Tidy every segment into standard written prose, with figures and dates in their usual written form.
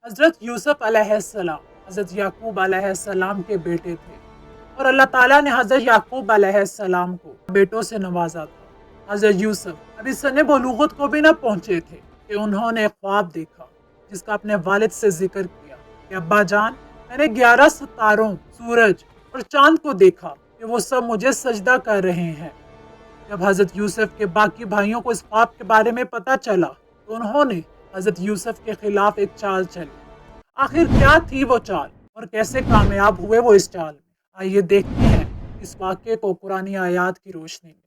حضرت یوسف علیہ السلام حضرت یعقوب علیہ السلام کے بیٹے تھے اور اللہ تعالیٰ نے حضرت یعقوب علیہ السلام کو بیٹوں سے نوازا تھا۔ حضرت یوسف ابھی سن بلوغت کو بھی نہ پہنچے تھے کہ انہوں نے ایک خواب دیکھا جس کا اپنے والد سے ذکر کیا کہ ابا جان، میں نے 11 ستاروں، سورج اور چاند کو دیکھا کہ وہ سب مجھے سجدہ کر رہے ہیں۔ جب حضرت یوسف کے باقی بھائیوں کو اس خواب کے بارے میں پتہ چلا تو انہوں نے حضرت یوسف کے خلاف ایک چال چلی۔ آخر کیا تھی وہ چال اور کیسے کامیاب ہوئے وہ اس چال میں؟ آئیے دیکھتے ہیں اس واقعے کو قرآنی آیات کی روشنی میں۔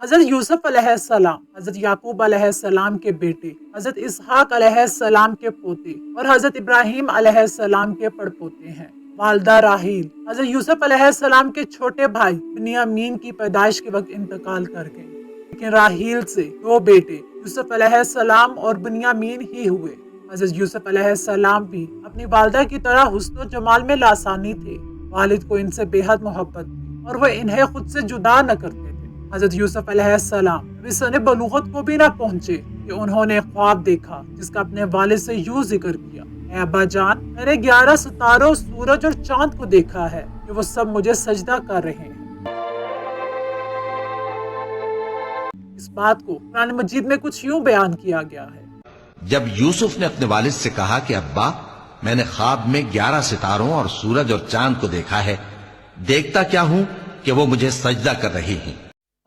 حضرت یوسف علیہ السلام حضرت یعقوب علیہ السلام کے بیٹے، حضرت اسحاق علیہ السلام کے پوتے اور حضرت ابراہیم علیہ السلام کے پڑپوتے ہیں۔ والدہ راحیل حضرت یوسف علیہ السلام کے چھوٹے بھائی بنیامین کی پیدائش کے وقت انتقال کر گئے، لیکن راحیل سے 2 بیٹے یوسف علیہ السلام اور بنیامین ہی ہوئے۔ حضرت یوسف علیہ السلام بھی اپنی والدہ کی طرح حسن و جمال میں لاسانی تھے۔ والد کو ان سے بے حد محبت تھی اور وہ انہیں خود سے جدا نہ کرتے تھے۔ حضرت یوسف علیہ السلام ابھی سن بلوغت کو بھی نہ پہنچے کہ انہوں نے ایک خواب دیکھا جس کا اپنے والد سے یوں ذکر کیا، اے ابا جان، میں نے 11 ستاروں، سورج اور چاند کو دیکھا ہے کہ وہ سب مجھے سجدہ کر رہے ہیں۔ اس بات کو قرآن مجید میں کچھ یوں بیان کیا گیا ہے۔ جب یوسف نے اپنے والد سے کہا کہ ابا، میں نے خواب میں 11 ستاروں اور سورج اور چاند کو دیکھا ہے، دیکھتا کیا ہوں کہ وہ مجھے سجدہ کر رہی ہیں۔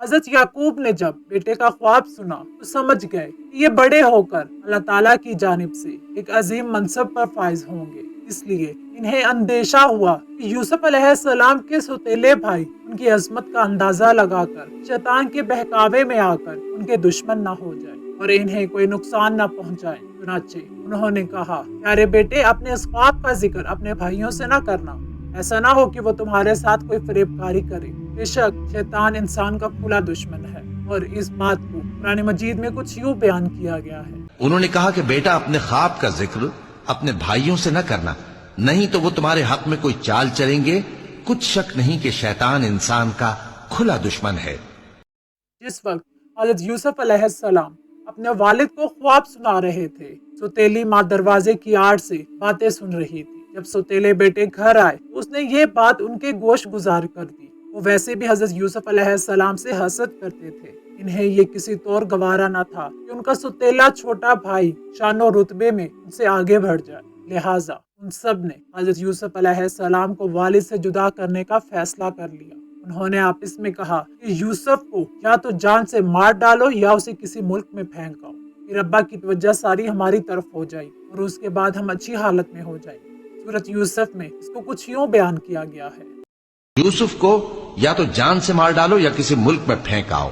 حضرت یعقوب نے جب بیٹے کا خواب سنا تو سمجھ گئے کہ یہ بڑے ہو کر اللہ تعالیٰ کی جانب سے ایک عظیم منصب پر فائز ہوں گے، اس لیے انہیں اندیشہ ہوا کہ یوسف علیہ السلام کے سوتیلے بھائی ان کی عظمت کا اندازہ لگا کر شیطان کے بہکاوے میں آ کر ان کے دشمن نہ ہو جائے اور انہیں کوئی نقصان نہ پہنچائے۔ چنانچہ انہوں نے کہا، پیارے بیٹے، اپنے اس خواب کا ذکر اپنے بھائیوں سے نہ کرنا، ایسا نہ ہو کہ وہ تمہارے ساتھ کوئی فریب کاری کرے۔ بے شک شیطان انسان کا کھلا دشمن ہے۔ اور اس بات کو قرآن مجید میں کچھ یوں بیان کیا گیا ہے۔ انہوں نے کہا کہ بیٹا، اپنے خواب کا ذکر اپنے بھائیوں سے نہ کرنا، نہیں تو وہ تمہارے حق میں کوئی چال چلیں گے۔ کچھ شک نہیں کہ شیطان انسان کا کھلا دشمن ہے۔ جس وقت حضرت یوسف علیہ السلام اپنے والد کو خواب سنا رہے تھے، سوتیلی ماں دروازے کی آڑ سے باتیں سن رہی تھی۔ جب سوتیلے بیٹے گھر آئے اس نے یہ بات ان کے گوش گزار کر دی۔ وہ ویسے بھی حضرت یوسف علیہ السلام سے حسد کرتے تھے۔ انہیں یہ کسی طور گوارا نہ تھا کہ ان کا سوتیلا چھوٹا بھائی شان و رتبے میں ان سے آگے بڑھ جائے، لہٰذا ان سب نے حضرت یوسف علیہ السلام کو والد سے جدا کرنے کا فیصلہ کر لیا۔ انہوں نے آپس میں کہا کہ یوسف کو یا تو جان سے مار ڈالو یا اسے کسی ملک میں پھینک آؤ، پھر ابا کی توجہ ساری ہماری طرف ہو جائے اور اس کے بعد ہم اچھی حالت میں ہو جائیں۔ سورۃ یوسف میں اس کو کچھ یوں بیان کیا گیا ہے۔ یوسف کو یا تو جان سے مار ڈالو یا کسی ملک میں پھینک آؤ،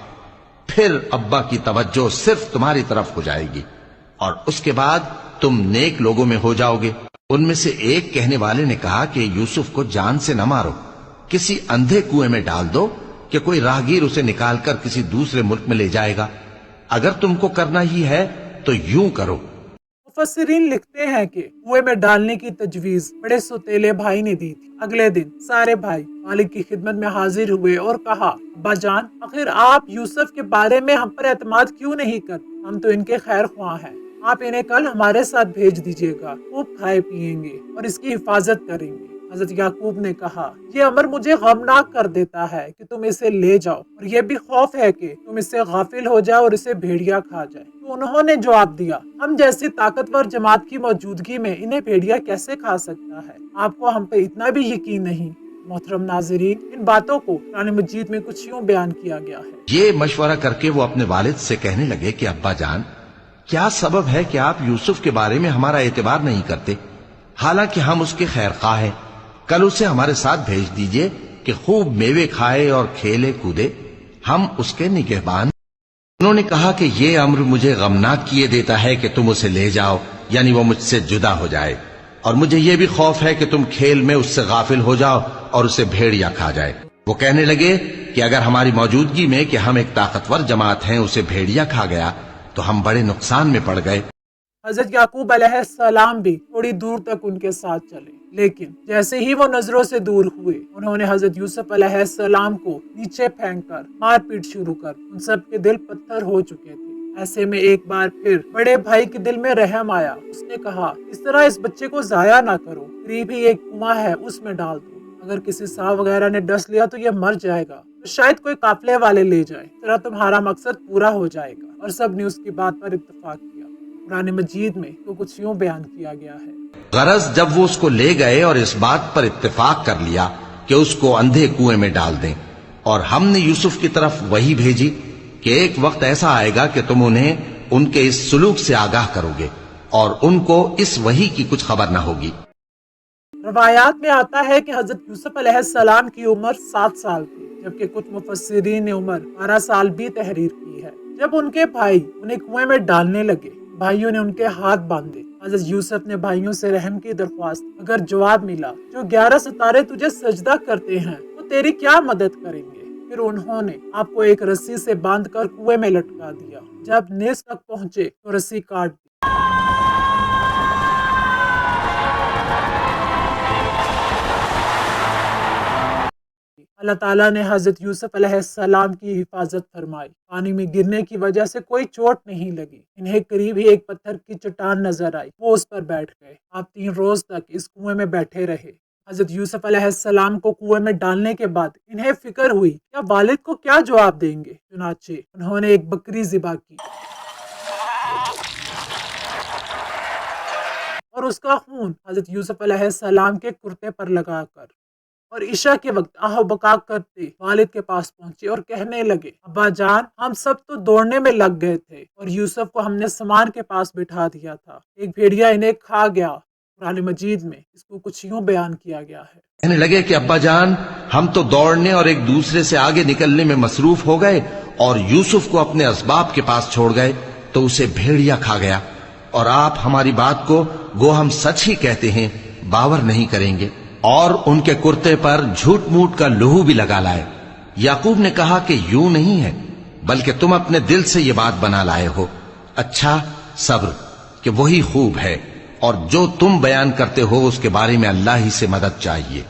پھر ابا کی توجہ صرف تمہاری طرف ہو جائے گی اور اس کے بعد تم نیک لوگوں میں ہو جاؤ گے۔ ان میں سے ایک کہنے والے نے کہا کہ یوسف کو جان سے نہ مارو، کسی اندھے کنویں میں ڈال دو کہ کوئی راہگیر اسے نکال کر کسی دوسرے ملک میں لے جائے گا۔ اگر تم کو کرنا ہی ہے تو یوں کرو۔ مفسرین لکھتے ہیں کہ کنویں میں ڈالنے کی تجویز بڑے سوتیلے بھائی نے دی تھی۔ اگلے دن سارے بھائی مالک کی خدمت میں حاضر ہوئے اور کہا، ابا جان، آخر آپ یوسف کے بارے میں ہم پر اعتماد کیوں نہیں کرتے؟ ہم تو ان کے خیر خواہ ہیں، آپ انہیں کل ہمارے ساتھ بھیج دیجیے گا، خوب کھائے پیئیں گے اور اس کی حفاظت کریں گے۔ حضرت یعقوب نے کہا، یہ امر مجھے غمناک کر دیتا ہے کہ تم اسے لے جاؤ، اور یہ بھی خوف ہے کہ تم اس سے غافل ہو جاؤ اور اسے بھیڑیا کھا جائے۔ تو انہوں نے جواب دیا، ہم جیسی طاقتور جماعت کی موجودگی میں انہیں بھیڑیا کیسے کھا سکتا ہے؟ آپ کو ہم پہ اتنا بھی یقین نہیں؟ محترم ناظرین، ان باتوں کو قرآن مجید میں کچھ یوں بیان کیا گیا ہے۔ یہ مشورہ کر کے وہ اپنے والد سے کہنے لگے کہ ابا جان، کیا سبب ہے کہ آپ یوسف کے بارے میں ہمارا اعتبار نہیں کرتے؟ حالانکہ ہم اس کے خیر خواہ ہیں۔ کل اسے ہمارے ساتھ بھیج دیجئے کہ خوب میوے کھائے اور کھیلے کودے، ہم اس کے نگہبان۔ انہوں نے کہا کہ یہ امر مجھے غمناک کیے دیتا ہے کہ تم اسے لے جاؤ، یعنی وہ مجھ سے جدا ہو جائے، اور مجھے یہ بھی خوف ہے کہ تم کھیل میں اس سے غافل ہو جاؤ اور اسے بھیڑیا کھا جائے۔ وہ کہنے لگے کہ اگر ہماری موجودگی میں کہ ہم ایک طاقتور جماعت ہیں اسے بھیڑیا کھا گیا تو ہم بڑے نقصان میں پڑ گئے۔ حضرت یعقوب علیہ السلام بھی تھوڑی دور تک ان کے ساتھ چلے، لیکن جیسے ہی وہ نظروں سے دور ہوئے انہوں نے حضرت یوسف علیہ السلام کو نیچے پھینک کر مار پیٹ شروع کر۔ ان سب کے دل پتھر ہو چکے تھے۔ ایسے میں ایک بار پھر بڑے بھائی کے دل میں رحم آیا. اس نے کہا اس طرح اس بچے کو ضائع نہ کرو. قریب ہی ایک کنواں ہے, اس میں ڈال دو. اگر کسی سانپ وغیرہ نے ڈس لیا تو یہ مر جائے گا, تو شاید کوئی قافلے والے لے جائے. اس طرح تمہارا مقصد پورا ہو جائے گا. اور سب نے اس کی بات پر اتفاق کیا. قرآن مجید میں تو کچھ یوں بیان کیا گیا ہے. غرض جب وہ اس کو لے گئے اور اس بات پر اتفاق کر لیا کہ اس کو اندھے کنویں میں ڈال دیں, اور ہم نے یوسف کی طرف وحی بھیجی کہ ایک وقت ایسا آئے گا کہ تم انہیں ان کے اس سلوک سے آگاہ کرو گے, اور ان کو اس وحی کی کچھ خبر نہ ہوگی. روایات میں آتا ہے کہ حضرت یوسف علیہ السلام کی عمر 7 سال تھی, جبکہ کچھ مفسرین نے عمر 12 سال بھی تحریر کی ہے. جب ان کے بھائی انہیں کنویں میں ڈالنے لگے, بھائیوں نے ان کے ہاتھ باندھے. حضرت یوسف نے بھائیوں سے رحم کی درخواست. اگر جواب ملا جو 11 ستارے تجھے سجدہ کرتے ہیں وہ تیری کیا مدد کریں گے؟ پھر انہوں نے آپ کو ایک رسی سے باندھ کر کنویں میں لٹکا دیا. جب نصف تک پہنچے تو رسی کاٹ دی. اللہ تعالیٰ نے حضرت یوسف علیہ السلام کی حفاظت فرمائی. پانی میں گرنے کی وجہ سے کوئی چوٹ نہیں لگی. انہیں قریب ہی ایک پتھر کی چٹان نظر آئی. وہ اس پر بیٹھ گئے. آپ 3 روز تک اس کنویں میں بیٹھے رہے. حضرت یوسف علیہ السلام کو کنویں میں ڈالنے کے بعد انہیں فکر ہوئی کیا والد کو کیا جواب دیں گے. چنانچہ انہوں نے ایک بکری ذبح کی اور اس کا خون حضرت یوسف علیہ السلام کے کرتے پر لگا کر اور عشاء کے وقت آہ و بکا کرتے والد کے پاس پہنچے اور کہنے لگے ابا جان ہم سب تو دوڑنے میں لگ گئے تھے اور یوسف کو ہم نے سامان کے پاس بٹھا دیا تھا. ایک بھیڑیا انہیں کھا گیا. قرآن مجید میں اس کو کچھ یوں بیان کیا گیا ہے. کہنے لگے کہ ابا جان ہم تو دوڑنے اور ایک دوسرے سے آگے نکلنے میں مصروف ہو گئے اور یوسف کو اپنے اسباب کے پاس چھوڑ گئے تو اسے بھیڑیا کھا گیا, اور آپ ہماری بات کو گو ہم سچ ہی کہتے ہیں باور نہیں کریں گے. اور ان کے کرتے پر جھوٹ موٹ کا لہو بھی لگا لائے. یعقوب نے کہا کہ یوں نہیں ہے بلکہ تم اپنے دل سے یہ بات بنا لائے ہو. اچھا صبر کہ وہی خوب ہے, اور جو تم بیان کرتے ہو اس کے بارے میں اللہ ہی سے مدد چاہیے.